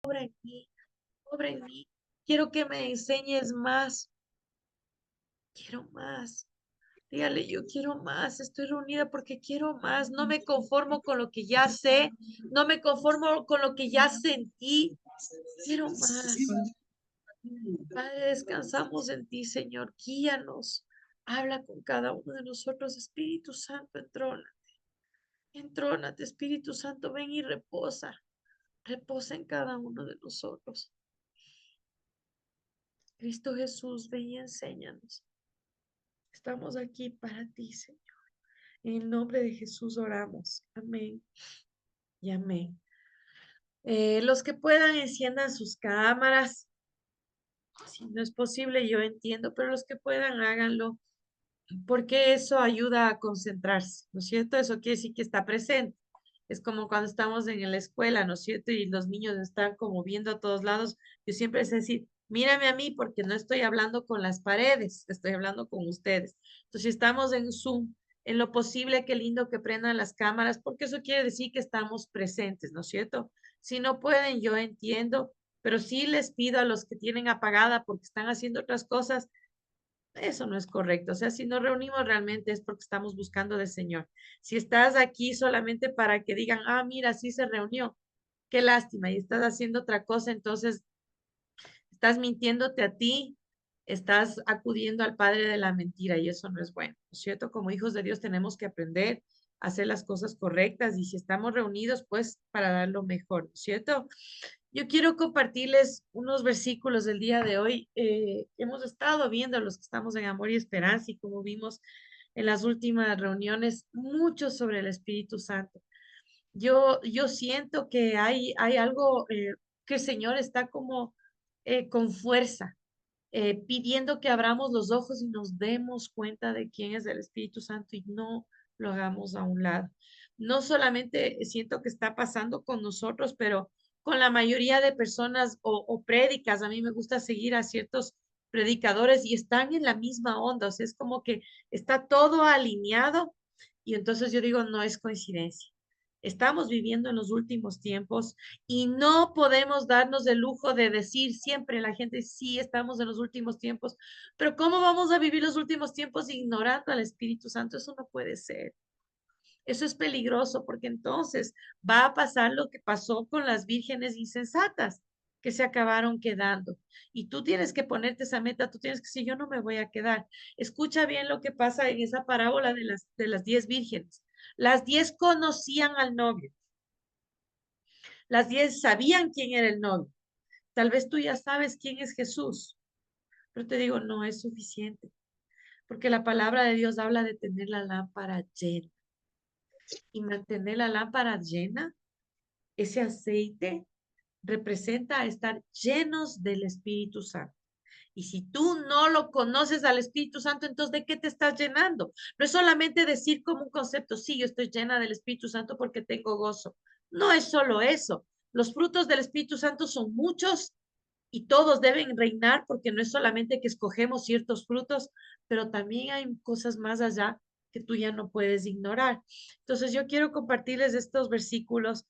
obra en mí, obra en mí. Quiero que me enseñes más, quiero más. Dígale, yo quiero más, estoy reunida porque quiero más, no me conformo con lo que ya sé, no me conformo con lo que ya sentí, quiero más. Padre, descansamos en ti, Señor, guíanos, habla con cada uno de nosotros, Espíritu Santo, entrónate, Espíritu Santo, ven y reposa, reposa en cada uno de nosotros. Cristo Jesús, ven y enséñanos. Estamos aquí para ti, Señor. En el nombre de Jesús oramos. Amén y amén. Los que puedan enciendan sus cámaras. Si no es posible, yo entiendo, pero los que puedan háganlo, porque eso ayuda a concentrarse, ¿no es cierto? Eso quiere decir que está presente. Es como cuando estamos en la escuela, ¿no es cierto? Y los niños están como viendo a todos lados. Yo siempre es decir, mírame a mí porque no estoy hablando con las paredes, estoy hablando con ustedes. Entonces, si estamos en Zoom, en lo posible, qué lindo que prendan las cámaras, porque eso quiere decir que estamos presentes, ¿no es cierto? Si no pueden, yo entiendo, pero sí les pido a los que tienen apagada porque están haciendo otras cosas, eso no es correcto. O sea, si nos reunimos realmente es porque estamos buscando del Señor. Si estás aquí solamente para que digan, ah, mira, sí se reunió, qué lástima, y estás haciendo otra cosa, entonces estás mintiéndote a ti, estás acudiendo al padre de la mentira y eso no es bueno, ¿no es cierto? Como hijos de Dios tenemos que aprender a hacer las cosas correctas y si estamos reunidos, pues para dar lo mejor, ¿no es cierto? Yo quiero compartirles unos versículos del día de hoy. Hemos estado viendo los que estamos en Amor y Esperanza y como vimos en las últimas reuniones, mucho sobre el Espíritu Santo. Yo siento que hay algo que el Señor está como con fuerza, pidiendo que abramos los ojos y nos demos cuenta de quién es el Espíritu Santo y no lo hagamos a un lado. No solamente siento que está pasando con nosotros, pero con la mayoría de personas o prédicas. A mí me gusta seguir a ciertos predicadores y están en la misma onda, o sea, es como que está todo alineado y entonces yo digo, no es coincidencia. Estamos viviendo en los últimos tiempos y no podemos darnos el lujo de decir siempre la gente, sí, estamos en los últimos tiempos, pero ¿cómo vamos a vivir los últimos tiempos ignorando al Espíritu Santo? Eso no puede ser. Eso es peligroso porque entonces va a pasar lo que pasó con las vírgenes insensatas que se acabaron quedando. Y tú tienes que ponerte esa meta, tú tienes que decir, yo no me voy a quedar. Escucha bien lo que pasa en esa parábola de las 10 vírgenes. Las 10 conocían al novio, las 10 sabían quién era el novio. Tal vez tú ya sabes quién es Jesús, pero te digo, no es suficiente, porque la palabra de Dios habla de tener la lámpara llena y mantener la lámpara llena. Ese aceite representa estar llenos del Espíritu Santo. Y si tú no lo conoces al Espíritu Santo, entonces ¿de qué te estás llenando? No es solamente decir como un concepto, sí, yo estoy llena del Espíritu Santo porque tengo gozo. No es solo eso. Los frutos del Espíritu Santo son muchos y todos deben reinar porque no es solamente que escogemos ciertos frutos, pero también hay cosas más allá que tú ya no puedes ignorar. Entonces yo quiero compartirles estos versículos.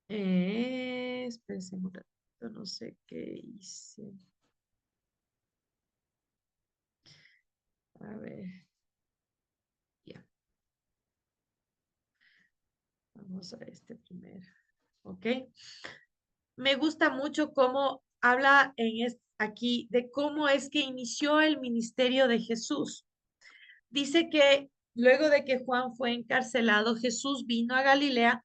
Espérense un ratito, no sé qué hice. A ver, ya, vamos a este primero. ¿Ok? Me gusta mucho cómo habla aquí de cómo es que inició el ministerio de Jesús. Dice que luego de que Juan fue encarcelado, Jesús vino a Galilea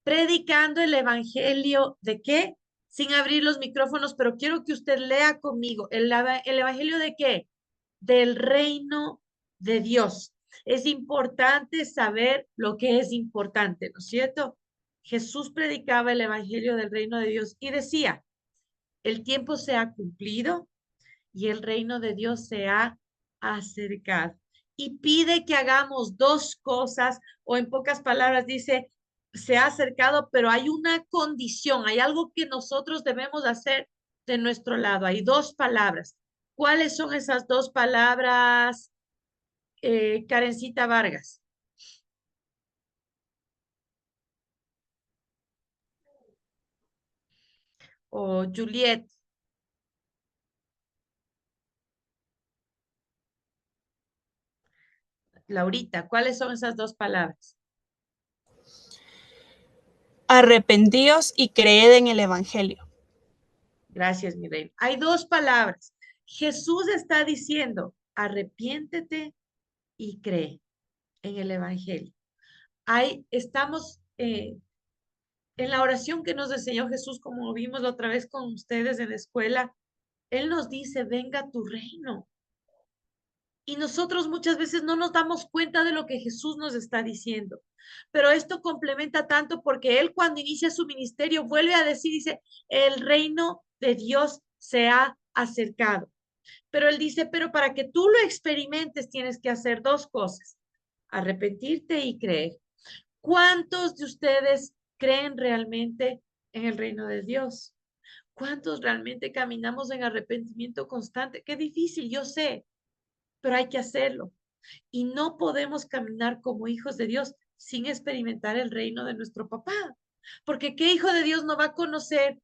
predicando el evangelio de qué, sin abrir los micrófonos, pero quiero que usted lea conmigo. ¿El evangelio de qué? Del reino de Dios. Es importante saber lo que es importante, ¿no es cierto? Jesús predicaba el evangelio del reino de Dios y decía, el tiempo se ha cumplido y el reino de Dios se ha acercado. Y pide que hagamos dos cosas, o en pocas palabras dice, se ha acercado, pero hay una condición, hay algo que nosotros debemos hacer de nuestro lado. Hay dos palabras. ¿Cuáles son esas dos palabras, Karencita Vargas? o Juliet. Laurita, ¿cuáles son esas dos palabras? Arrepentíos y creed en el Evangelio. Gracias, mi reina. Hay dos palabras. Jesús está diciendo, arrepiéntete y cree en el Evangelio. Estamos en la oración que nos enseñó Jesús, como vimos la otra vez con ustedes en la escuela. Él nos dice, venga tu reino. Y nosotros muchas veces no nos damos cuenta de lo que Jesús nos está diciendo. Pero esto complementa tanto porque Él cuando inicia su ministerio vuelve a decir, dice, el reino de Dios se ha acercado. Pero Él dice, pero para que tú lo experimentes tienes que hacer dos cosas, arrepentirte y creer. ¿Cuántos de ustedes creen realmente en el reino de Dios? ¿Cuántos realmente caminamos en arrepentimiento constante? Qué difícil, yo sé, pero hay que hacerlo. Y no podemos caminar como hijos de Dios sin experimentar el reino de nuestro papá. Porque ¿qué hijo de Dios no va a conocer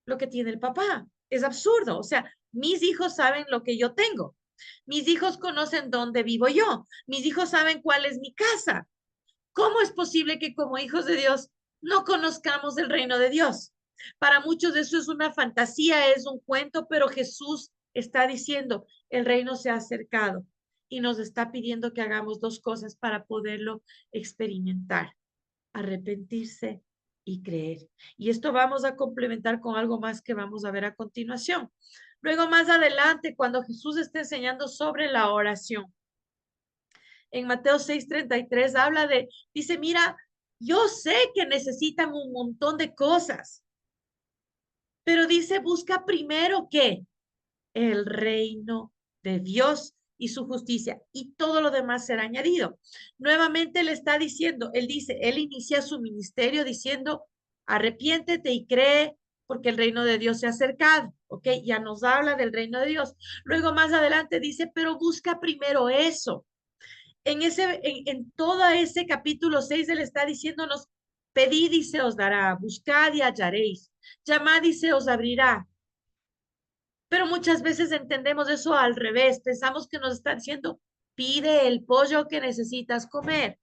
lo que tiene el papá? Es absurdo. O sea, mis hijos saben lo que yo tengo. Mis hijos conocen dónde vivo yo. Mis hijos saben cuál es mi casa. ¿Cómo es posible que como hijos de Dios no conozcamos el reino de Dios? Para muchos eso es una fantasía, es un cuento, pero Jesús está diciendo, el reino se ha acercado y nos está pidiendo que hagamos dos cosas para poderlo experimentar, arrepentirse y creer. Y esto vamos a complementar con algo más que vamos a ver a continuación. Luego más adelante, cuando Jesús está enseñando sobre la oración, en Mateo 6:33 habla dice, mira, yo sé que necesitan un montón de cosas, pero dice, busca primero qué, el reino de Dios y su justicia, y todo lo demás será añadido. Nuevamente le está diciendo, él dice, él inicia su ministerio diciendo, arrepiéntete y cree, porque el reino de Dios se ha acercado, ¿ok? Ya nos habla del reino de Dios. Luego más adelante dice, pero busca primero eso. En todo ese capítulo 6 él está diciéndonos, pedid y se os dará, buscad y hallaréis, llamad y se os abrirá. Pero muchas veces entendemos eso al revés, pensamos que nos está diciendo, pide el pollo que necesitas comer,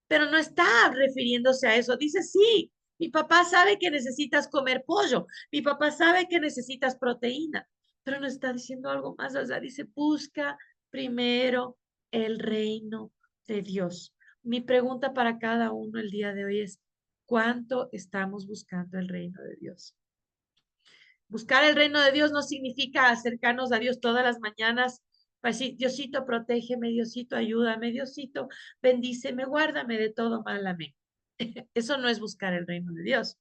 pero no está refiriéndose a eso. Dice, sí, mi papá sabe que necesitas comer pollo, mi papá sabe que necesitas proteína, pero no está diciendo algo más. O sea, dice, busca primero el reino de Dios. Mi pregunta para cada uno el día de hoy es, ¿cuánto estamos buscando el reino de Dios? Buscar el reino de Dios no significa acercarnos a Dios todas las mañanas para decir, Diosito, protégeme, Diosito, ayúdame, Diosito, bendíceme, guárdame de todo mal, amén. Eso no es buscar el reino de Dios.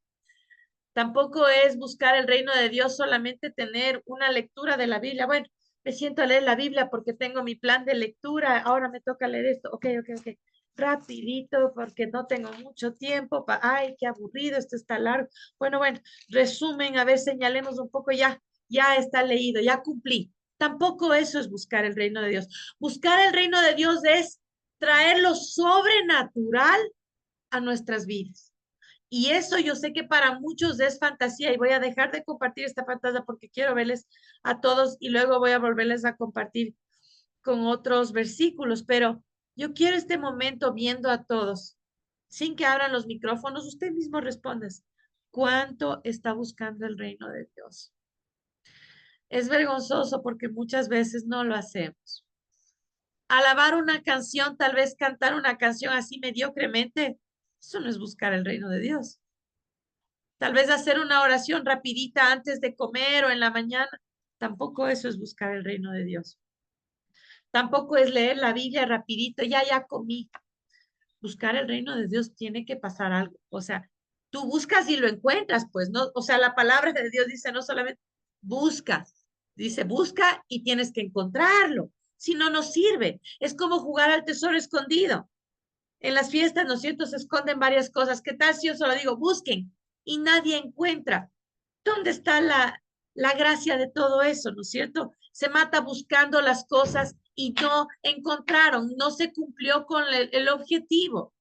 Tampoco es buscar el reino de Dios solamente tener una lectura de la Biblia. Bueno, me siento a leer la Biblia porque tengo mi plan de lectura, ahora me toca leer esto. Ok, ok, ok. Rapidito porque no tengo mucho tiempo. Ay, qué aburrido, esto está largo. Bueno, resumen, a ver, señalemos un poco ya, ya está leído, ya cumplí. Tampoco eso es buscar el reino de Dios. Buscar el reino de Dios es traer lo sobrenatural a nuestras vidas. Y eso yo sé que para muchos es fantasía y voy a dejar de compartir esta pantalla porque quiero verles a todos y luego voy a volverles a compartir con otros versículos, pero yo quiero este momento viendo a todos, sin que abran los micrófonos, usted mismo responda, ¿cuánto está buscando el reino de Dios? Es vergonzoso porque muchas veces no lo hacemos. Alabar una canción, tal vez cantar una canción así mediocremente, eso no es buscar el reino de Dios. Tal vez hacer una oración rapidita antes de comer o en la mañana, tampoco eso es buscar el reino de Dios. Tampoco es leer la Biblia rapidito, ya comí. Buscar el reino de Dios tiene que pasar algo. O sea, tú buscas y lo encuentras, pues, ¿no? O sea, la palabra de Dios dice no solamente busca, dice busca y tienes que encontrarlo. Si no, no sirve. Es como jugar al tesoro escondido. En las fiestas, ¿no es cierto? Se esconden varias cosas. ¿Qué tal si yo solo digo busquen y nadie encuentra? ¿Dónde está la gracia de todo eso, no es cierto? Se mata buscando las cosas y no encontraron, no se cumplió con el objetivo.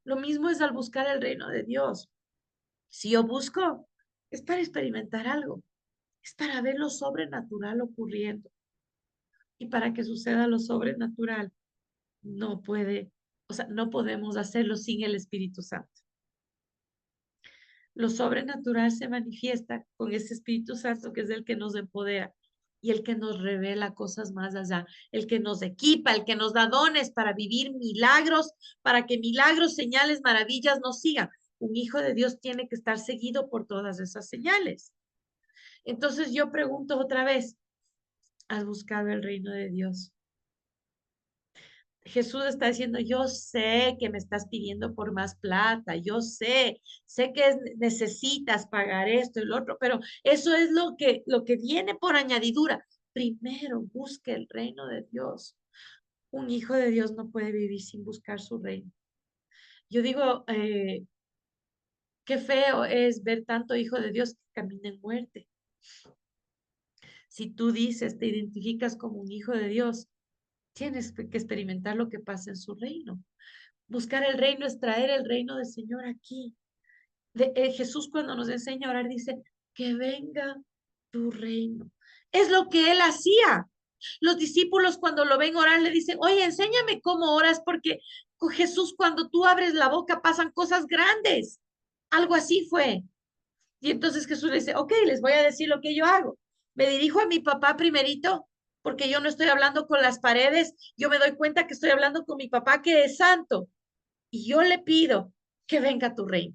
Lo mismo es al buscar el reino de Dios. Si yo busco, es para experimentar algo, es para ver lo sobrenatural ocurriendo. Y para que suceda lo sobrenatural, no puede, o sea, no podemos hacerlo sin el Espíritu Santo. Lo sobrenatural se manifiesta con ese Espíritu Santo que es el que nos empodera y el que nos revela cosas más allá, el que nos equipa, el que nos da dones para vivir milagros, para que milagros, señales, maravillas nos sigan. Un hijo de Dios tiene que estar seguido por todas esas señales. Entonces yo pregunto otra vez, ¿has buscado el reino de Dios? Jesús está diciendo, yo sé que me estás pidiendo por más plata, yo sé que necesitas pagar esto y lo otro, pero eso es lo que viene por añadidura. Primero busque el reino de Dios. Un hijo de Dios no puede vivir sin buscar su reino. Yo digo, qué feo es ver tanto hijo de Dios que camina en muerte. Si tú dices, te identificas como un hijo de Dios, tienes que experimentar lo que pasa en su reino. Buscar el reino es traer el reino del Señor aquí. Jesús cuando nos enseña a orar dice, que venga tu reino. Es lo que él hacía. Los discípulos cuando lo ven orar le dicen, oye, enséñame cómo oras porque con Jesús cuando tú abres la boca pasan cosas grandes. Algo así fue. Y entonces Jesús le dice, ok, les voy a decir lo que yo hago. Me dirijo a mi papá primerito porque yo no estoy hablando con las paredes. Yo me doy cuenta que estoy hablando con mi papá que es santo. Y yo le pido que venga tu reino.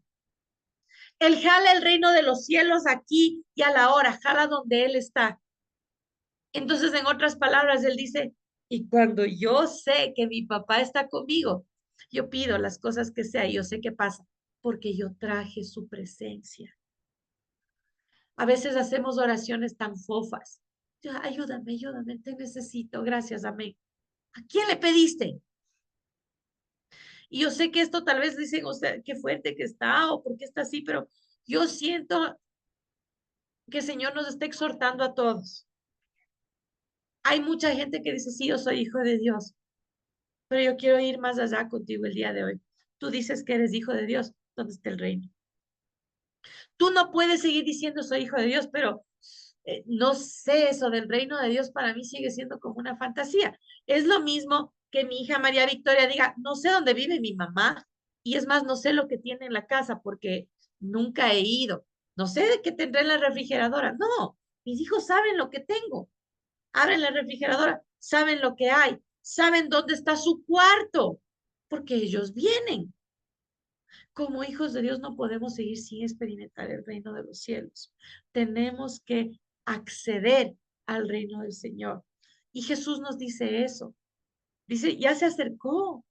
Él jala el reino de los cielos aquí y a la hora, jala donde Él está. Entonces, en otras palabras, Él dice, y cuando yo sé que mi papá está conmigo, yo pido las cosas que sea y yo sé qué pasa, porque yo traje su presencia. A veces hacemos oraciones tan fofas. Ayúdame, ayúdame, te necesito, gracias, amén. ¿A quién le pediste? Y yo sé que esto tal vez dicen, o sea, qué fuerte que está o por qué está así, pero yo siento que el Señor nos está exhortando a todos. Hay mucha gente que dice, sí, yo soy hijo de Dios, pero yo quiero ir más allá contigo el día de hoy. Tú dices que eres hijo de Dios, ¿dónde está el reino? Tú no puedes seguir diciendo soy hijo de Dios, pero no sé, eso del reino de Dios para mí sigue siendo como una fantasía. Es lo mismo que mi hija María Victoria diga, no sé dónde vive mi mamá, y es más, no sé lo que tiene en la casa porque nunca he ido. No sé de qué tendré en la refrigeradora. No, mis hijos saben lo que tengo. Abren la refrigeradora, saben lo que hay, saben dónde está su cuarto, porque ellos vienen. Como hijos de Dios no podemos seguir sin experimentar el reino de los cielos. Tenemos que acceder al reino del Señor. Y Jesús nos dice eso. Dice, ya se acercó,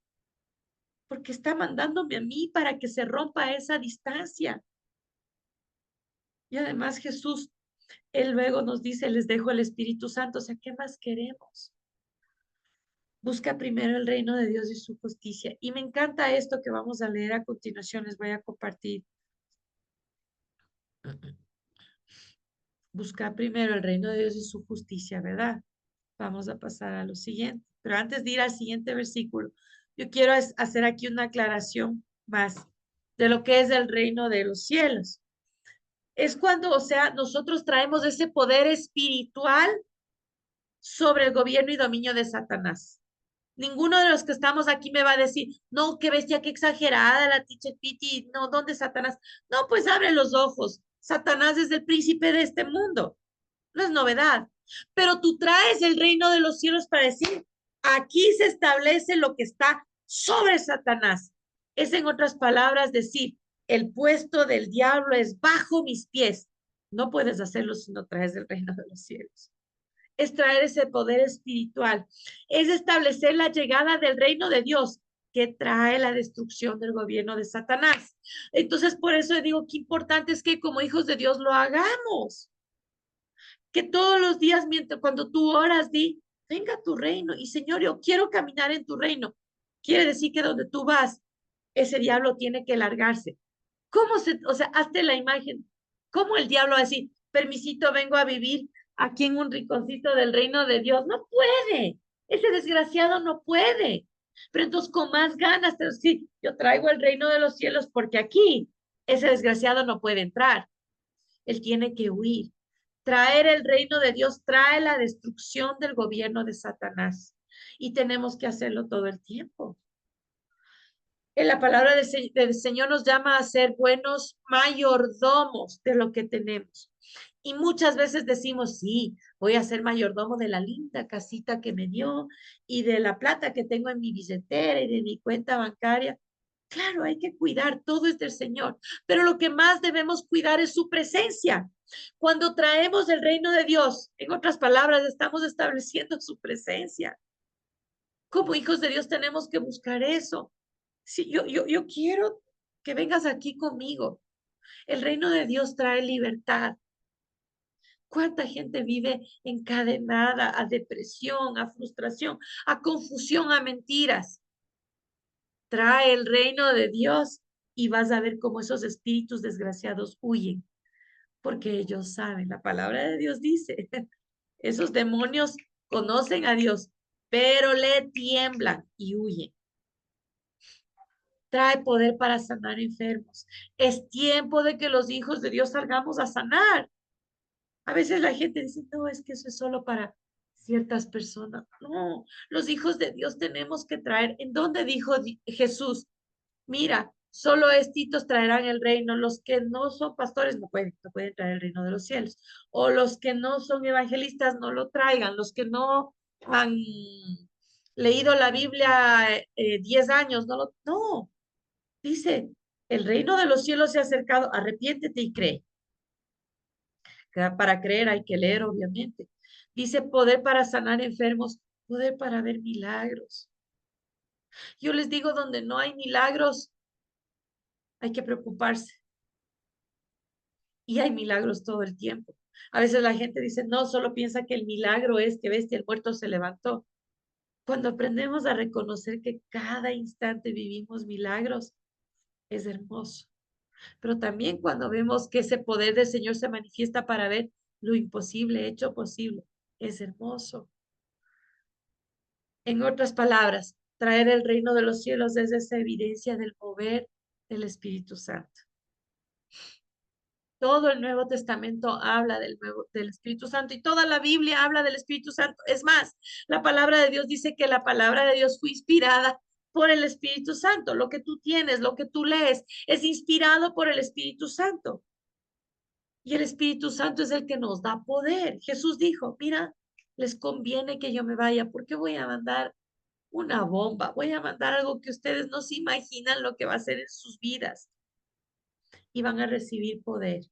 porque está mandándome a mí para que se rompa esa distancia. Y además Jesús, Él luego nos dice, les dejo el Espíritu Santo. O sea, ¿qué más queremos? Busca primero el reino de Dios y su justicia. Y me encanta esto que vamos a leer a continuación. Les voy a compartir. Busca primero el reino de Dios y su justicia, ¿verdad? Vamos a pasar a lo siguiente. Pero antes de ir al siguiente versículo, yo quiero hacer aquí una aclaración más de lo que es el reino de los cielos. Es cuando, o sea, nosotros traemos ese poder espiritual sobre el gobierno y dominio de Satanás. Ninguno de los que estamos aquí me va a decir, no, qué bestia, qué exagerada la teacher Piti, no, ¿dónde Satanás? No, pues abre los ojos. Satanás es el príncipe de este mundo. No es novedad. Pero tú traes el reino de los cielos para decir, aquí se establece lo que está sobre Satanás. Es en otras palabras decir, el puesto del diablo es bajo mis pies. No puedes hacerlo si no traes el reino de los cielos. Es traer ese poder espiritual, es establecer la llegada del reino de Dios que trae la destrucción del gobierno de Satanás. Entonces, por eso digo que importante es que como hijos de Dios lo hagamos, que todos los días, mientras cuando tú oras, di, venga tu reino y Señor, yo quiero caminar en tu reino. Quiere decir que donde tú vas, ese diablo tiene que largarse. O sea, hazte la imagen, cómo el diablo así, permisito, vengo a vivir aquí en un rinconcito del reino de Dios? No puede, ese desgraciado no puede. Pero entonces con más ganas, pero sí, yo traigo el reino de los cielos porque aquí ese desgraciado no puede entrar. él tiene que huir. Traer el reino de Dios trae la destrucción del gobierno de Satanás y tenemos que hacerlo todo el tiempo. En la palabra del Señor nos llama a ser buenos mayordomos de lo que tenemos. Y muchas veces decimos, sí, voy a ser mayordomo de la linda casita que me dio y de la plata que tengo en mi billetera y de mi cuenta bancaria. Claro, hay que cuidar, todo es del Señor, pero lo que más debemos cuidar es su presencia. Cuando traemos el reino de Dios, en otras palabras, estamos estableciendo su presencia. Como hijos de Dios tenemos que buscar eso. Sí, yo quiero que vengas aquí conmigo. El reino de Dios trae libertad. ¿Cuánta gente vive encadenada a depresión, a frustración, a confusión, a mentiras? Trae el reino de Dios y vas a ver cómo esos espíritus desgraciados huyen, porque ellos saben, la palabra de Dios dice, esos demonios conocen a Dios, pero le tiemblan y huyen. Trae poder para sanar enfermos. Es tiempo de que los hijos de Dios salgamos a sanar. A veces la gente dice, no, es que eso es solo para ciertas personas. No, los hijos de Dios tenemos que traer. ¿En dónde dijo Jesús? Mira, solo estitos traerán el reino. Los que no son pastores no pueden traer el reino de los cielos. O los que no son evangelistas no lo traigan. Los que no han leído la Biblia 10 años, no. Dice, el reino de los cielos se ha acercado, arrepiéntete y cree. Para creer hay que leer, obviamente. Dice, poder para sanar enfermos, poder para ver milagros. Yo les digo, donde no hay milagros, hay que preocuparse. Y hay milagros todo el tiempo. A veces la gente dice, no, solo piensa que el milagro es que ves que el muerto se levantó. Cuando aprendemos a reconocer que cada instante vivimos milagros, es hermoso. Pero también cuando vemos que ese poder del Señor se manifiesta para ver lo imposible hecho posible, es hermoso. En otras palabras, traer el reino de los cielos es esa evidencia del mover del Espíritu Santo. Todo el Nuevo Testamento habla del Espíritu Santo y toda la Biblia habla del Espíritu Santo. Es más, la palabra de Dios dice que la palabra de Dios fue inspirada por el Espíritu Santo. Lo que tú tienes, lo que tú lees, es inspirado por el Espíritu Santo. Y el Espíritu Santo es el que nos da poder. Jesús dijo, mira, les conviene que yo me vaya porque voy a mandar una bomba, voy a mandar algo que ustedes no se imaginan lo que va a hacer en sus vidas y van a recibir poder.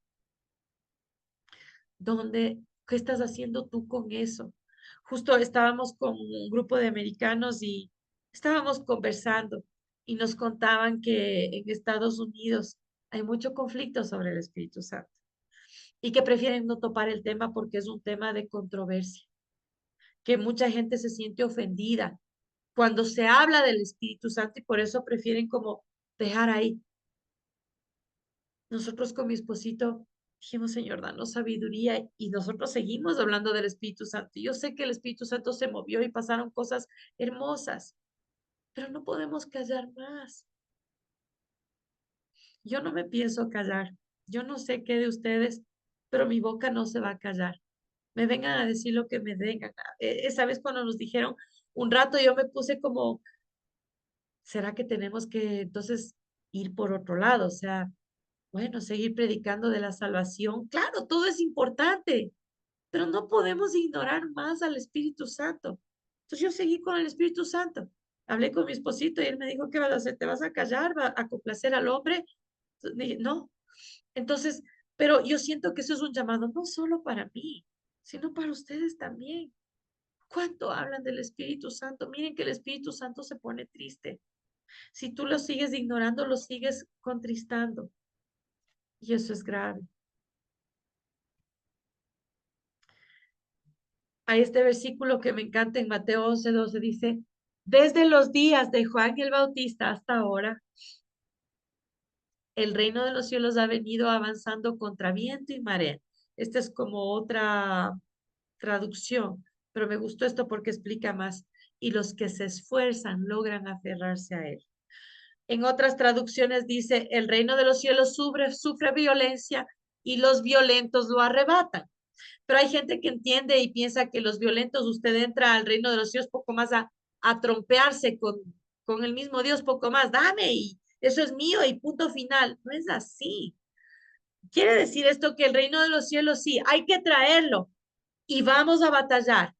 ¿Dónde, qué estás haciendo tú con eso? Justo estábamos con un grupo de americanos y estábamos conversando y nos contaban que en Estados Unidos hay mucho conflicto sobre el Espíritu Santo y que prefieren no topar el tema porque es un tema de controversia, que mucha gente se siente ofendida cuando se habla del Espíritu Santo y por eso prefieren como dejar ahí. Nosotros con mi esposito dijimos, Señor, danos sabiduría y nosotros seguimos hablando del Espíritu Santo. Yo sé que el Espíritu Santo se movió y pasaron cosas hermosas, pero no podemos callar más. Yo no me pienso callar. Yo no sé qué de ustedes, pero mi boca no se va a callar. Me vengan a decir lo que me vengan. Esa vez cuando nos dijeron un rato, yo me puse como, ¿será que tenemos que entonces ir por otro lado? O sea, bueno, seguir predicando de la salvación. Claro, todo es importante, pero no podemos ignorar más al Espíritu Santo. Entonces yo seguí con el Espíritu Santo. Hablé con mi esposito y él me dijo, ¿qué vas a hacer? ¿Te vas a callar? ¿Va a complacer al hombre? Entonces, dije, no. Entonces, pero yo siento que eso es un llamado no solo para mí, sino para ustedes también. ¿Cuánto hablan del Espíritu Santo? Miren que el Espíritu Santo se pone triste. Si tú lo sigues ignorando, lo sigues contristando. Y eso es grave. Hay este versículo que me encanta en Mateo 11:12 dice, desde los días de Juan el Bautista hasta ahora, el reino de los cielos ha venido avanzando contra viento y marea. Esta es como otra traducción, pero me gustó esto porque explica más. Y los que se esfuerzan logran aferrarse a él. En otras traducciones dice, el reino de los cielos sufre violencia y los violentos lo arrebatan. Pero hay gente que entiende y piensa que los violentos, usted entra al reino de los cielos poco más a trompearse con el mismo Dios, poco más, dame y eso es mío y punto final. No es así. Quiere decir esto que el reino de los cielos sí, hay que traerlo y vamos a batallar,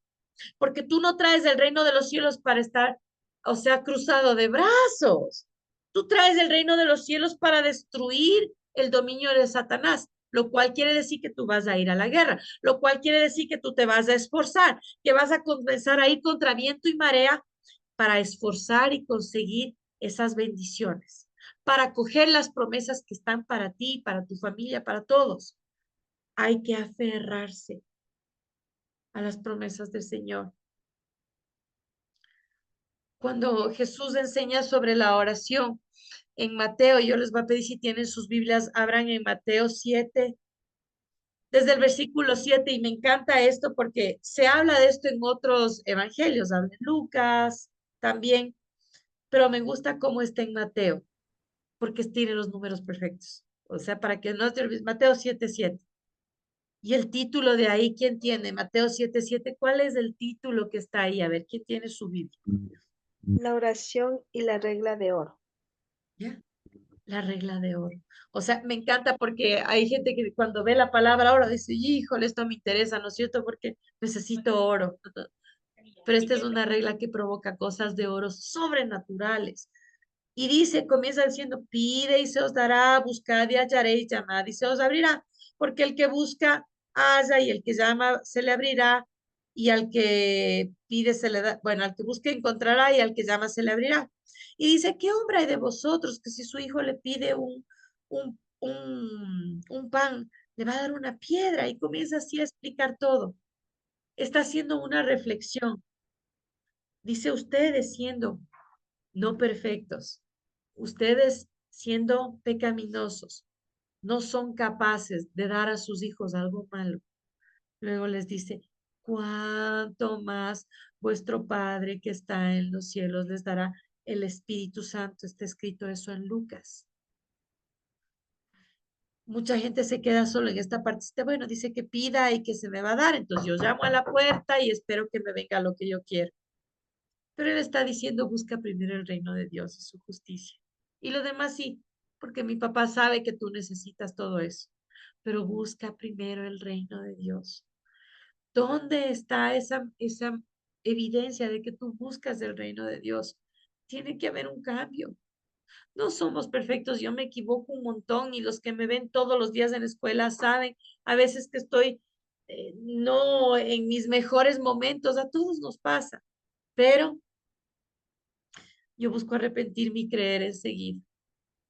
porque tú no traes el reino de los cielos para estar, o sea, cruzado de brazos. Tú traes el reino de los cielos para destruir el dominio de Satanás, lo cual quiere decir que tú vas a ir a la guerra, lo cual quiere decir que tú te vas a esforzar, que vas a comenzar a ir contra viento y marea para esforzar y conseguir esas bendiciones, para coger las promesas que están para ti, para tu familia, para todos. Hay que aferrarse a las promesas del Señor. Cuando Jesús enseña sobre la oración en Mateo, yo les voy a pedir si tienen sus Biblias, abran en Mateo 7, desde el versículo 7, y me encanta esto porque se habla de esto en otros evangelios, habla en Lucas también, pero me gusta cómo está en Mateo, porque tiene los números perfectos. O sea, para que no te olvides, Mateo 7:7. Y el título de ahí, ¿quién tiene? Mateo 7:7, ¿cuál es el título que está ahí? A ver, ¿quién tiene su Biblia? La oración y la regla de oro. ¿Ya? La regla de oro. O sea, me encanta porque hay gente que cuando ve la palabra oro dice, híjole, esto me interesa, ¿no es cierto? Porque necesito oro. Pero esta es una regla que provoca cosas de oro sobrenaturales. Y dice, comienza diciendo, pide y se os dará, buscad y hallaréis, llamad y se os abrirá, porque el que busca, halla, y el que llama, se le abrirá, y al que pide, se le da, bueno, al que busca, encontrará, y al que llama, se le abrirá. Y dice, ¿qué hombre hay de vosotros que si su hijo le pide un pan, le va a dar una piedra? Y comienza así a explicar todo. Está haciendo una reflexión. Dice, ustedes siendo no perfectos, ustedes siendo pecaminosos, no son capaces de dar a sus hijos algo malo. Luego les dice, cuánto más vuestro Padre que está en los cielos les dará el Espíritu Santo. Está escrito eso en Lucas. Mucha gente se queda solo en esta parte. Bueno, dice que pida y que se me va a dar. Entonces yo llamo a la puerta y espero que me venga lo que yo quiero. Pero él está diciendo, busca primero el reino de Dios y su justicia. Y lo demás sí, porque mi papá sabe que tú necesitas todo eso. Pero busca primero el reino de Dios. ¿Dónde está esa evidencia de que tú buscas el reino de Dios? Tiene que haber un cambio. No somos perfectos, yo me equivoco un montón y los que me ven todos los días en la escuela saben a veces que estoy no en mis mejores momentos, a todos nos pasa, pero yo busco arrepentirme y creer en seguir.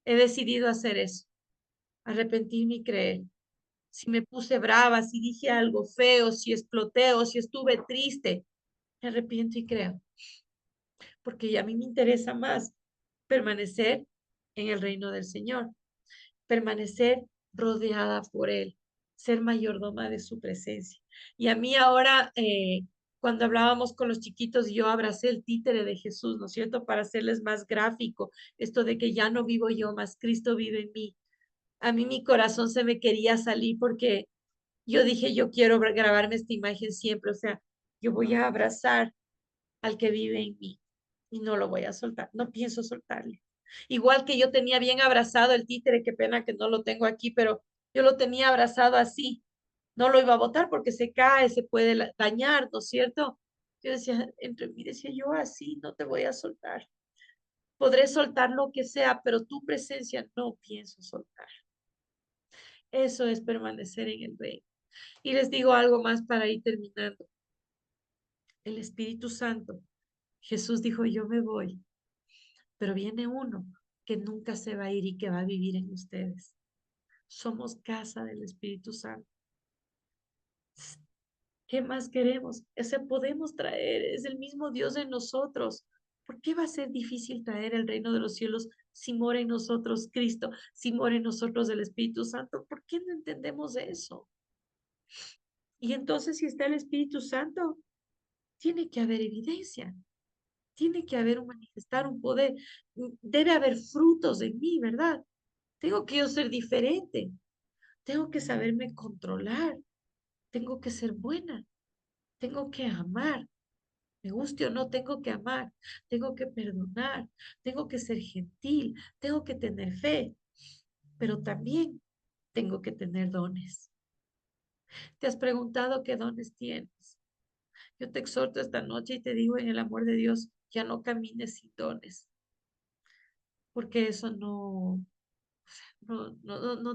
He decidido hacer eso, arrepentirme y creer. Si me puse brava, si dije algo feo, si exploté o si estuve triste, me arrepiento y creo, porque ya a mí me interesa más permanecer en el reino del Señor, permanecer rodeada por Él, ser mayordoma de su presencia. Y a mí ahora, cuando hablábamos con los chiquitos, yo abracé el títere de Jesús, ¿no es cierto? Para hacerles más gráfico, esto de que ya no vivo yo, más Cristo vive en mí. A mí mi corazón se me quería salir porque yo dije, yo quiero grabarme esta imagen siempre, o sea, yo voy a abrazar al que vive en mí y no lo voy a soltar, no pienso soltarle. Igual que yo tenía bien abrazado el títere, qué pena que no lo tengo aquí, pero yo lo tenía abrazado así, no lo iba a botar porque se cae, se puede dañar, ¿no es cierto? Yo decía, entre mí decía yo así, no te voy a soltar. Podré soltar lo que sea, pero tu presencia no pienso soltar. Eso es permanecer en el reino. Y les digo algo más para ir terminando. El Espíritu Santo, Jesús dijo, yo me voy, pero viene uno que nunca se va a ir y que va a vivir en ustedes. Somos casa del Espíritu Santo. ¿Qué más queremos? Ese podemos traer, es el mismo Dios en nosotros. ¿Por qué va a ser difícil traer el reino de los cielos si mora en nosotros Cristo, si mora en nosotros el Espíritu Santo? ¿Por qué no entendemos eso? Y entonces, si está el Espíritu Santo, tiene que haber evidencia, tiene que haber un manifestar, un poder, debe haber frutos en mí, ¿verdad? Tengo que yo ser diferente. tengo que saberme controlar, tengo que ser buena, tengo que amar, me guste o no, tengo que amar, tengo que perdonar, tengo que ser gentil, tengo que tener fe, pero también tengo que tener dones. ¿Te has preguntado qué dones tienes? Yo te exhorto esta noche y te digo en el amor de Dios, ya no camines sin dones, porque eso no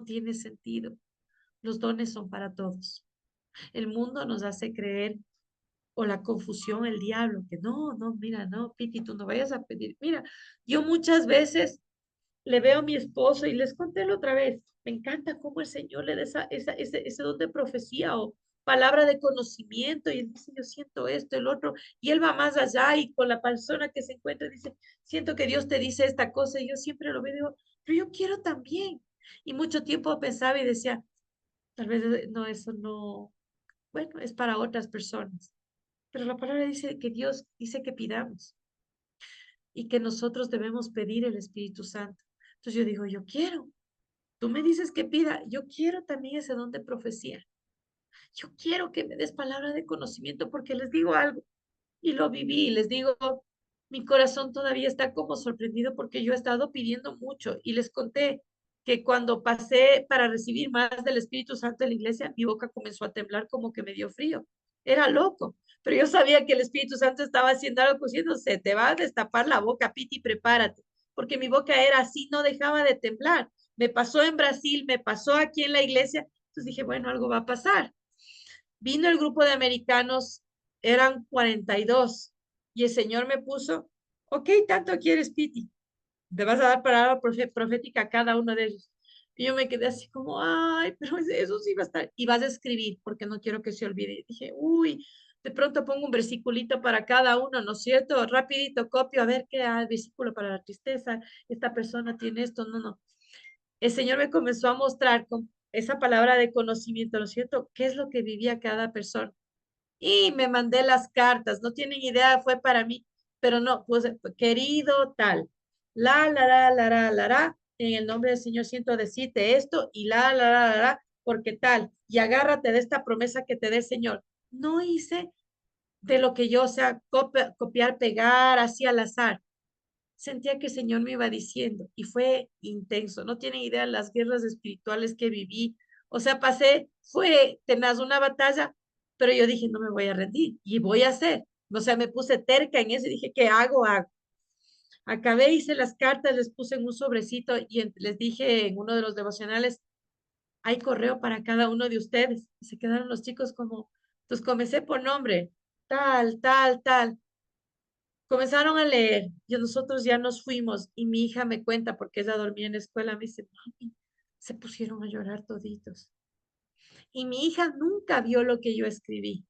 tiene sentido. Los dones son para todos. El mundo nos hace creer, o la confusión, el diablo, que no, mira, no, Piti, tú no vayas a pedir. Mira, yo muchas veces le veo a mi esposo y les conté la otra vez, me encanta cómo el Señor le da ese don de profecía o palabra de conocimiento y él dice, yo siento esto, el otro, y él va más allá y con la persona que se encuentra dice, siento que Dios te dice esta cosa y yo siempre lo veo y digo, pero yo quiero también. Y mucho tiempo pensaba y decía, tal vez no, eso no, bueno, es para otras personas. Pero la palabra dice que Dios dice que pidamos y que nosotros debemos pedir el Espíritu Santo. Entonces yo digo, yo quiero. Tú me dices que pida, yo quiero también ese don de profecía. Yo quiero que me des palabra de conocimiento porque les digo algo y lo viví. Les digo, mi corazón todavía está como sorprendido porque yo he estado pidiendo mucho y les conté que cuando pasé para recibir más del Espíritu Santo en la iglesia, mi boca comenzó a temblar como que me dio frío. Era loco, pero yo sabía que el Espíritu Santo estaba haciendo algo, diciéndose, te va a destapar la boca, Piti, prepárate, porque mi boca era así, no dejaba de temblar. Me pasó en Brasil, me pasó aquí en la iglesia, entonces dije, bueno, algo va a pasar. Vino el grupo de americanos, eran 42, y el Señor me puso, ok, tanto quieres, Piti, te vas a dar palabra profética a cada uno de ellos. Y yo me quedé así como, ay, pero eso sí va a estar. Y vas a escribir, porque no quiero que se olvide. Y dije, uy, de pronto pongo un versiculito para cada uno, ¿no es cierto? Rapidito copio, a ver qué hay, versículo para la tristeza, esta persona tiene esto, no. El Señor me comenzó a mostrar con esa palabra de conocimiento, ¿no es cierto? ¿Qué es lo que vivía cada persona? Y me mandé las cartas, no tienen idea, fue para mí, pero no, pues querido tal, en el nombre del Señor siento decirte esto y porque tal, y agárrate de esta promesa que te dé el Señor. No hice de lo que yo, o sea, copiar, pegar, así al azar. Sentía que el Señor me iba diciendo y fue intenso. No tienen idea las guerras espirituales que viví. O sea, fue tenaz una batalla, pero yo dije, no me voy a rendir y voy a hacer. O sea, me puse terca en eso y dije, ¿qué hago? Hago. Acabé, hice las cartas, les puse en un sobrecito y les dije en uno de los devocionales, hay correo para cada uno de ustedes. Y se quedaron los chicos como, pues comencé por nombre, tal. Comenzaron a leer y nosotros ya nos fuimos y mi hija me cuenta porque ella dormía en la escuela, me dice, mami, se pusieron a llorar toditos. Y mi hija nunca vio lo que yo escribí,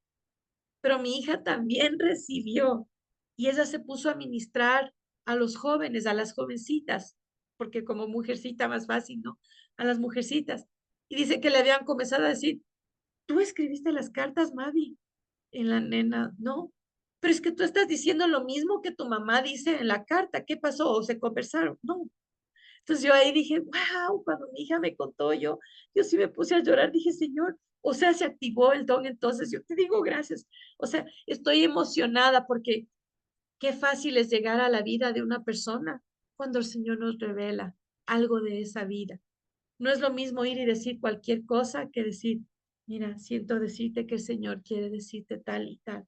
pero mi hija también recibió y ella se puso a ministrar a los jóvenes, a las jovencitas, porque como mujercita más fácil, ¿no? A las mujercitas. Y dice que le habían comenzado a decir, ¿tú escribiste las cartas, Mavi? En la nena, no, pero es que tú estás diciendo lo mismo que tu mamá dice en la carta. ¿Qué pasó? ¿O se conversaron? No. Entonces yo ahí dije, wow, cuando mi hija me contó, yo sí me puse a llorar. Dije, Señor, o sea, se activó el don. Entonces yo te digo gracias. O sea, estoy emocionada porque qué fácil es llegar a la vida de una persona cuando el Señor nos revela algo de esa vida. No es lo mismo ir y decir cualquier cosa que decir, mira, siento decirte que el Señor quiere decirte tal y tal,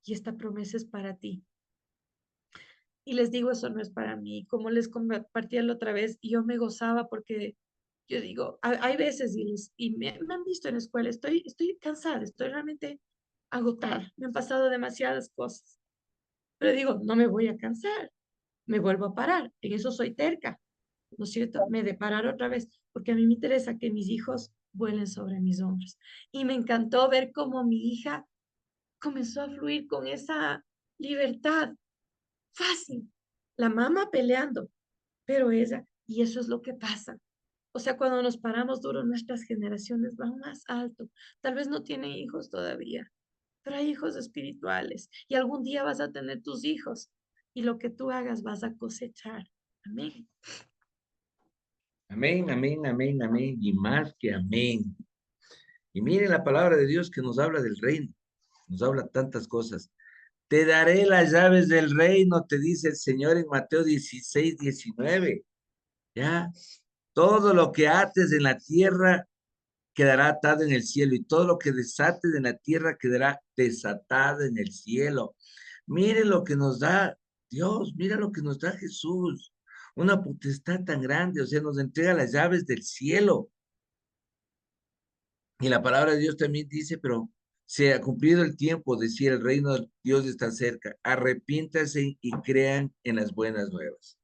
y esta promesa es para ti. Y les digo, eso no es para mí, como les compartía la otra vez, y yo me gozaba porque yo digo, hay veces, y me han visto en la escuela, estoy cansada, estoy realmente agotada, me han pasado demasiadas cosas, pero digo, no me voy a cansar, me vuelvo a parar, en eso soy terca, ¿no es cierto? Me de parar otra vez, porque a mí me interesa que mis hijos vuelen sobre mis hombros. Y me encantó ver cómo mi hija comenzó a fluir con esa libertad fácil. La mamá peleando, pero ella, y eso es lo que pasa. O sea, cuando nos paramos duro, nuestras generaciones van más alto. Tal vez no tienen hijos todavía, pero hay hijos espirituales y algún día vas a tener tus hijos y lo que tú hagas vas a cosechar. Amén. Amén, amén, amén, amén, y más que amén. Y miren la palabra de Dios que nos habla del reino, nos habla tantas cosas. Te daré las llaves del reino, te dice el Señor en Mateo 16, 19. Ya, todo lo que ates en la tierra quedará atado en el cielo y todo lo que desates en la tierra quedará desatado en el cielo. Mire lo que nos da Dios, mira lo que nos da Jesús. Una potestad tan grande, o sea, nos entrega las llaves del cielo. Y la palabra de Dios también dice, pero se ha cumplido el tiempo, decía el reino de Dios está cerca. Arrepiéntase y crean en las buenas nuevas.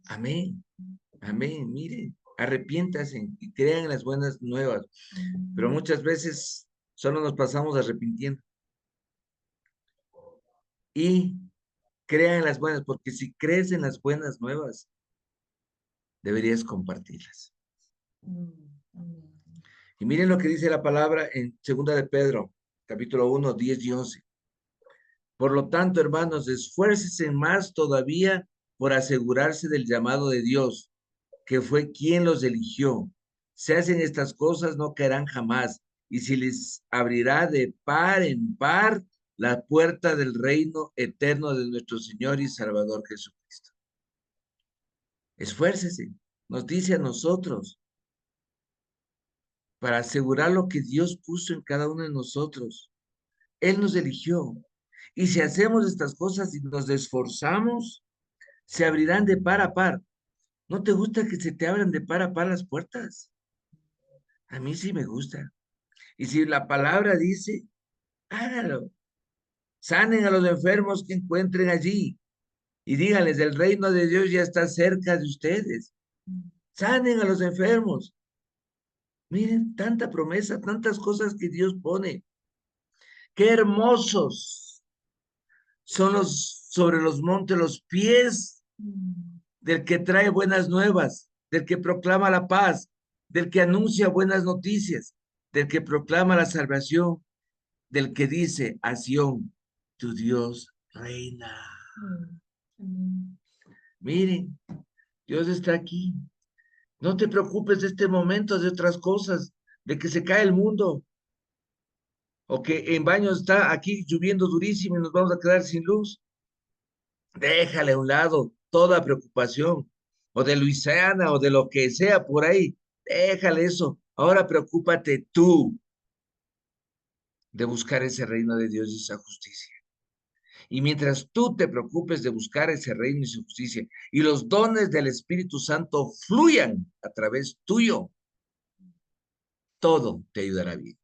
Amén. Amén. Miren, arrepiéntase y crean en las buenas nuevas. Pero muchas veces solo nos pasamos arrepintiendo. Y crean en las buenas, porque si crees en las buenas nuevas, deberías compartirlas. Y miren lo que dice la palabra en 2 de Pedro, capítulo 1, 10 y 11. Por lo tanto, hermanos, esfuércense más todavía por asegurarse del llamado de Dios, que fue quien los eligió. Si hacen estas cosas, no caerán jamás, y se les abrirá de par en par la puerta del reino eterno de nuestro Señor y Salvador Jesucristo. Esfuércese, nos dice a nosotros, para asegurar lo que Dios puso en cada uno de nosotros. Él nos eligió. Y si hacemos estas cosas y nos esforzamos, se abrirán de par a par. ¿No te gusta que se te abran de par a par las puertas? A mí sí me gusta. Y si la palabra dice, hágalo. Sanen a los enfermos que encuentren allí. Y díganles, el reino de Dios ya está cerca de ustedes. Sanen a los enfermos. Miren, tanta promesa, tantas cosas que Dios pone. Qué hermosos son sobre los montes los pies del que trae buenas nuevas, del que proclama la paz, del que anuncia buenas noticias, del que proclama la salvación, del que dice a Sión, tu Dios reina. Miren, Dios está aquí. No te preocupes de este momento, de otras cosas, de que se cae el mundo, o que en baño está aquí lloviendo durísimo y nos vamos a quedar sin luz. Déjale a un lado toda preocupación, o de Luisiana, o de lo que sea por ahí. Déjale eso. Ahora preocúpate tú de buscar ese reino de Dios y esa justicia. Y mientras tú te preocupes de buscar ese reino y su justicia, y los dones del Espíritu Santo fluyan a través tuyo, todo te ayudará bien.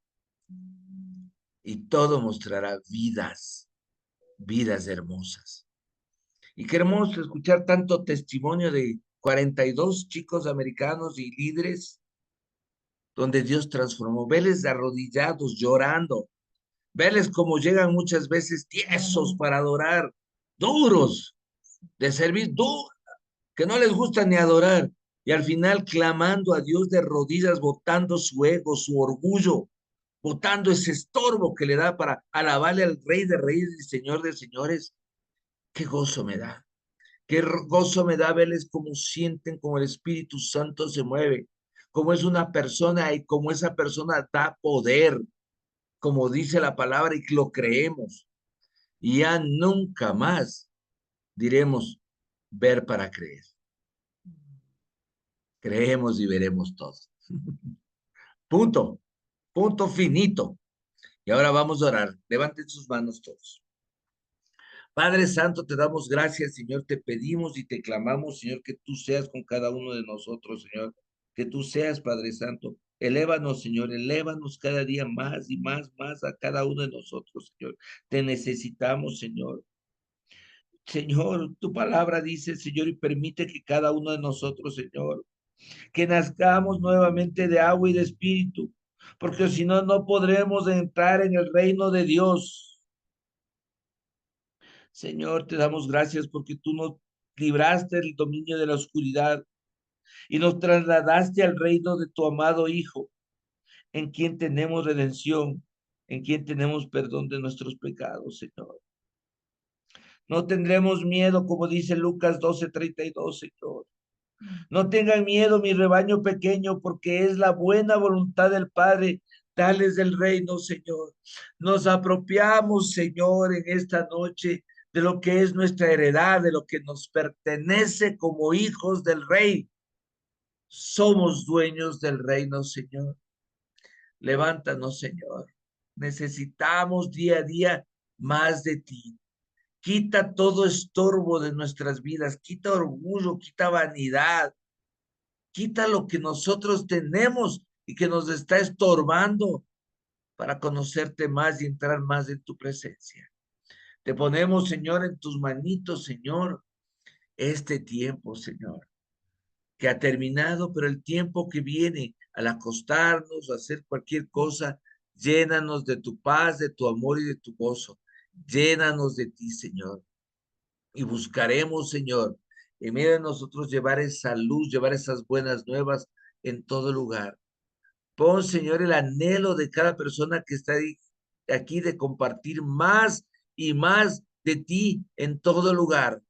Y todo mostrará vidas, vidas hermosas. Y qué hermoso escuchar tanto testimonio de 42 chicos americanos y líderes donde Dios transformó, verles arrodillados, llorando, verles como llegan muchas veces tiesos para adorar, duros, de servir, que no les gusta ni adorar, y al final clamando a Dios de rodillas, botando su ego, su orgullo, botando ese estorbo que le da para alabarle al Rey de Reyes y Señor de Señores. Qué gozo me da. Qué gozo me da verles cómo sienten, como el Espíritu Santo se mueve, como es una persona y como esa persona da poder, como dice la palabra y lo creemos. Y ya nunca más diremos ver para creer. Creemos y veremos todo. Punto, punto finito. Y ahora vamos a orar. Levanten sus manos todos. Padre Santo, te damos gracias, Señor. Te pedimos y te clamamos, Señor, que tú seas con cada uno de nosotros, Señor. Que tú seas, Padre Santo. Elévanos, Señor, elévanos cada día más y más, más a cada uno de nosotros, Señor. Te necesitamos, Señor. Señor, tu palabra dice, Señor, y permite que cada uno de nosotros, Señor, que nazcamos nuevamente de agua y de espíritu, porque si no, no podremos entrar en el reino de Dios. Señor, te damos gracias porque tú nos libraste del dominio de la oscuridad y nos trasladaste al reino de tu amado Hijo, en quien tenemos redención, en quien tenemos perdón de nuestros pecados, Señor. No tendremos miedo, como dice Lucas 12:32, Señor. No tengan miedo, mi rebaño pequeño, porque es la buena voluntad del Padre darles el reino, Señor. Nos apropiamos, Señor, en esta noche de lo que es nuestra heredad, de lo que nos pertenece como hijos del Rey. Somos dueños del reino, Señor. Levántanos, Señor. Necesitamos día a día más de ti. Quita todo estorbo de nuestras vidas, quita orgullo, quita vanidad, quita lo que nosotros tenemos y que nos está estorbando para conocerte más y entrar más en tu presencia. Te ponemos, Señor, en tus manitos, Señor, este tiempo, Señor, que ha terminado, pero el tiempo que viene al acostarnos o hacer cualquier cosa, llénanos de tu paz, de tu amor y de tu gozo. Llénanos de ti, Señor. Y buscaremos, Señor, en medio de nosotros llevar esa luz, llevar esas buenas nuevas en todo lugar. Pon, Señor, el anhelo de cada persona que está aquí de compartir más y más de ti en todo lugar.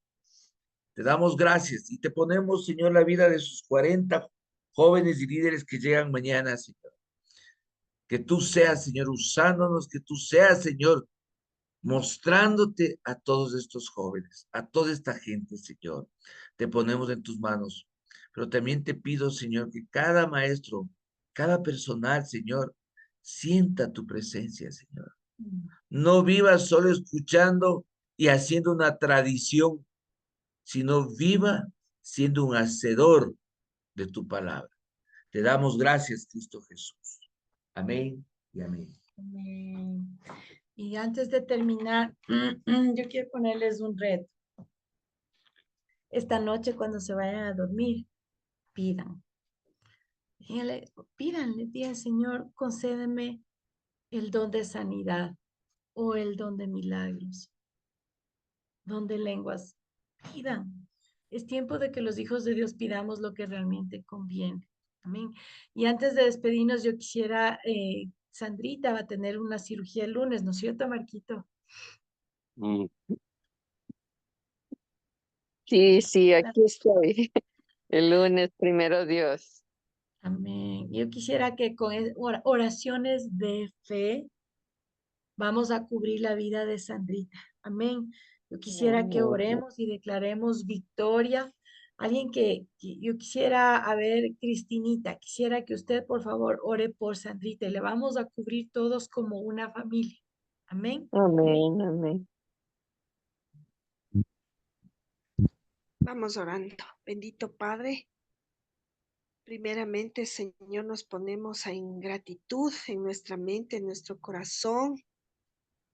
Te damos gracias y te ponemos, Señor, la vida de sus 40 jóvenes y líderes que llegan mañana, Señor. Que tú seas, Señor, usándonos, que tú seas, Señor, mostrándote a todos estos jóvenes, a toda esta gente, Señor. Te ponemos en tus manos. Pero también te pido, Señor, que cada maestro, cada personal, Señor, sienta tu presencia, Señor. No vivas solo escuchando y haciendo una tradición, sino viva siendo un hacedor de tu palabra. Te damos gracias, Cristo Jesús. Amén y amén. Amén. Y antes de terminar, yo quiero ponerles un reto. Esta noche cuando se vayan a dormir, pidan. Pídanle, digan, Señor, concédeme el don de sanidad o el don de milagros, don de lenguas. Pidan. Es tiempo de que los hijos de Dios pidamos lo que realmente conviene. Amén. Y antes de despedirnos, yo quisiera, Sandrita va a tener una cirugía el lunes, ¿no es cierto, Marquito? Mm, Sí, sí, aquí estoy. El lunes, primero Dios. Amén. Yo quisiera que con oraciones de fe vamos a cubrir la vida de Sandrita. Amén. Yo quisiera que Amén. oremos y declaremos victoria. Alguien yo quisiera, a ver, Cristinita, quisiera que usted por favor ore por Sandrita y le vamos a cubrir todos como una familia. Amén. Amén, amén. Vamos orando. Bendito Padre, primeramente, Señor, nos ponemos en gratitud en nuestra mente, en nuestro corazón,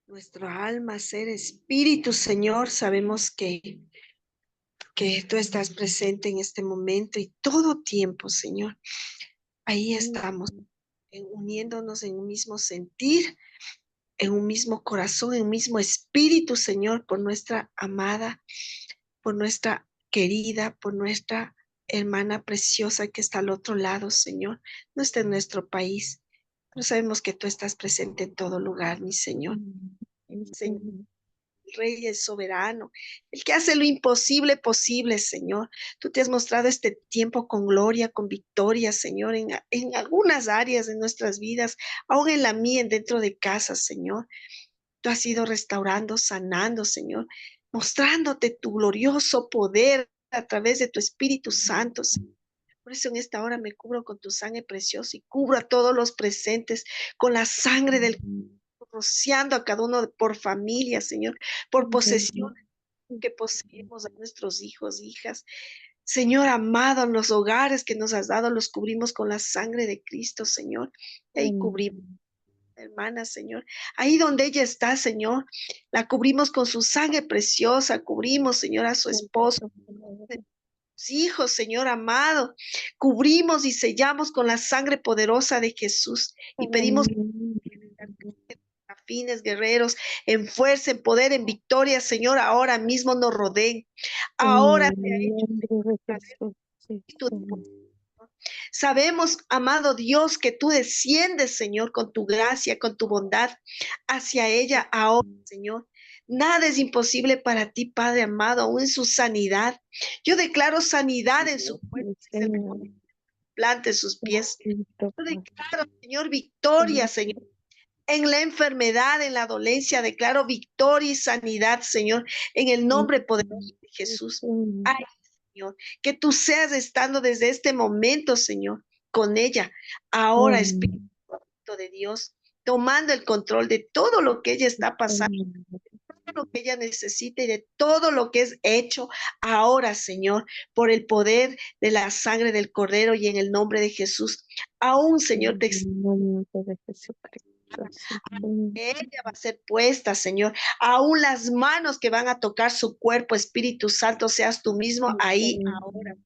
nuestro alma, ser espíritu, Señor. Sabemos que tú estás presente en este momento y todo tiempo, Señor. Ahí estamos, uniéndonos en un mismo sentir, en un mismo corazón, en un mismo espíritu, Señor, por nuestra amada, por nuestra querida, por nuestra hermana preciosa que está al otro lado, Señor. No está en nuestro país, pero sabemos que tú estás presente en todo lugar, mi Señor. Señor, el Rey es soberano, el que hace lo imposible posible, Señor. Tú te has mostrado este tiempo con gloria, con victoria, Señor, en algunas áreas de nuestras vidas, aún en la mía, dentro de casa, Señor. Tú has ido restaurando, sanando, Señor, mostrándote tu glorioso poder a través de tu Espíritu Santo, Señor. Por eso en esta hora me cubro con tu sangre preciosa y cubro a todos los presentes con la sangre del rociando a cada uno por familia, Señor, por posesión que poseemos a nuestros hijos, hijas. Señor amado, en los hogares que nos has dado, los cubrimos con la sangre de Cristo, Señor. Y ahí cubrimos hermana, Señor. Ahí donde ella está, Señor, la cubrimos con su sangre preciosa, cubrimos, Señor, a su esposo, sus hijos, Señor amado, cubrimos y sellamos con la sangre poderosa de Jesús y pedimos afines, guerreros, en fuerza, en poder, en victoria, Señor, ahora mismo nos rodeen. Ahora se ha hecho tu Sabemos, amado Dios, que tú desciendes, Señor, con tu gracia, con tu bondad hacia ella ahora, Señor. Nada es imposible para ti, Padre amado, aún en su sanidad. Yo declaro sanidad en su cuerpo, si se le pone plante sus pies. Yo declaro, Señor, victoria, Señor. En la enfermedad, en la dolencia, declaro victoria y sanidad, Señor, en el nombre poderoso de Jesús. Ay, Señor, que tú seas estando desde este momento, Señor, con ella. Ahora, Espíritu de Dios, tomando el control de todo lo que ella está pasando, todo lo que ella necesita y de todo lo que es hecho ahora, Señor, por el poder de la sangre del Cordero y en el nombre de Jesús. Aún, Señor, te ella va a ser puesta, Señor. Aún las manos que van a tocar su cuerpo, Espíritu Santo, seas tú mismo ahí ahora,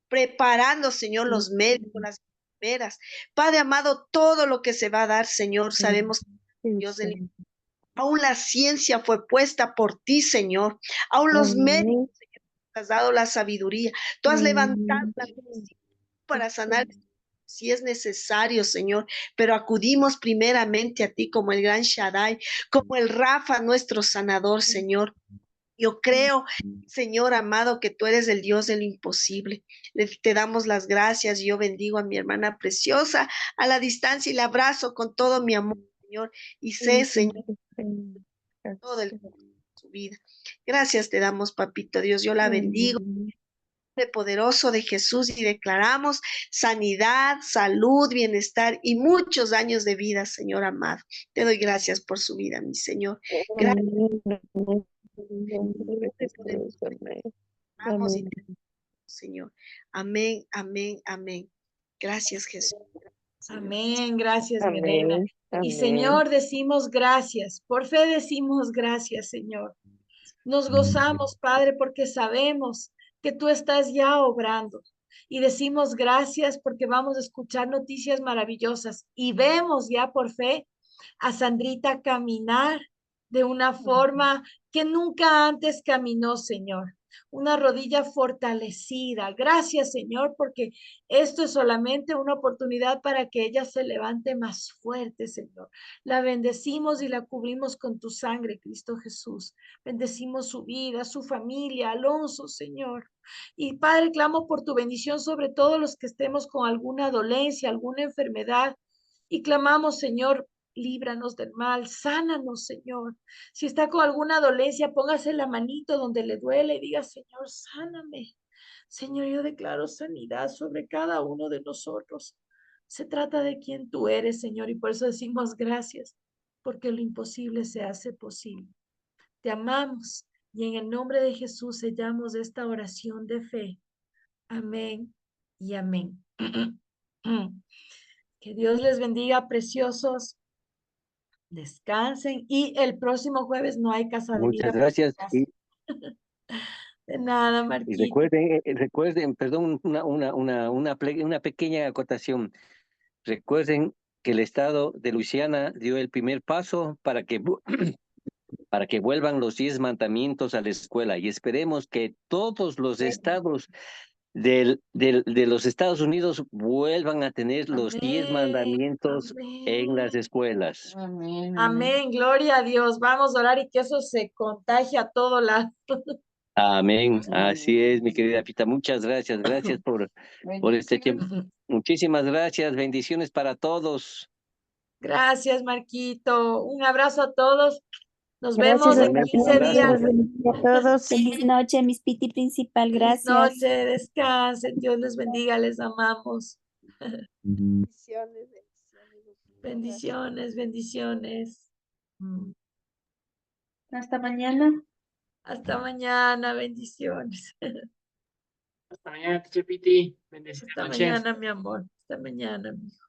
preparando, Señor, los médicos, las enfermeras. Padre amado, todo lo que se va a dar, Señor, sabemos que Dios del... Aún la ciencia fue puesta por ti, Señor. Aún los médicos, Señor, has dado la sabiduría. Tú has levantado la medicina para sanar si es necesario, Señor, pero acudimos primeramente a ti como el gran Shaddai, como el Rafa, nuestro sanador, Señor. Yo creo, Señor amado, que tú eres el Dios del imposible. Te damos las gracias. Yo bendigo a mi hermana preciosa a la distancia y la abrazo con todo mi amor, Señor. Y sé, Señor, todo el su vida. Gracias te damos, papito Dios. Yo la bendigo poderoso de Jesús y declaramos sanidad, salud, bienestar y muchos años de vida, Señor amado. Te doy gracias por su vida, mi Señor. Gracias. Vamos y te Señor. Amén, amén, amén. Gracias, Jesús. Amén, gracias, mi reina. Y Señor, decimos gracias. Por fe decimos gracias, Señor. Nos gozamos, Padre, porque sabemos que tú estás ya obrando. Y decimos gracias porque vamos a escuchar noticias maravillosas. Y vemos ya por fe a Sandrita caminar de una forma que nunca antes caminó, Señor. Una rodilla fortalecida. Gracias, Señor, porque esto es solamente una oportunidad para que ella se levante más fuerte, Señor. La bendecimos y la cubrimos con tu sangre, Cristo Jesús. Bendecimos su vida, su familia, Alonso, Señor. Y Padre, clamo por tu bendición sobre todos los que estemos con alguna dolencia, alguna enfermedad. Y clamamos, Señor, líbranos del mal, sánanos, Señor. Si está con alguna dolencia, póngase la manito donde le duele y diga, Señor, sáname. Señor, yo declaro sanidad sobre cada uno de nosotros. Se trata de quien tú eres, Señor, y por eso decimos gracias, porque lo imposible se hace posible. Te amamos y en el nombre de Jesús sellamos esta oración de fe. Amén y amén. Que Dios les bendiga, preciosos. Descansen y el próximo jueves no hay casa de vida. Muchas gracias. De nada, Y Marquito. recuerden, perdón, una pequeña acotación. Recuerden que el estado de Luisiana dio el primer paso para que, para que vuelvan los 10 mandamientos a la escuela y esperemos que todos los estados de los Estados Unidos vuelvan a tener los 10 mandamientos en las escuelas. Amén. Amén, gloria a Dios. Vamos a orar y que eso se contagie a todo lado. Amén. Así es, mi querida Pita. Muchas gracias. Gracias por este tiempo. Muchísimas gracias. Bendiciones para todos. Gracias, Marquito. Un abrazo a todos. Nos Gracias vemos en a 15 días. a todos. Feliz noche, Miss Piti Principal. Feliz Gracias. noche, descansen. Dios les bendiga, les amamos. Bendiciones, bendiciones. Bendiciones, bendiciones. Hasta mañana. Hasta mañana, bendiciones. Hasta mañana, Teacher Piti. Bendecida Hasta noche. mañana, mi amor. Hasta mañana, mi hijo.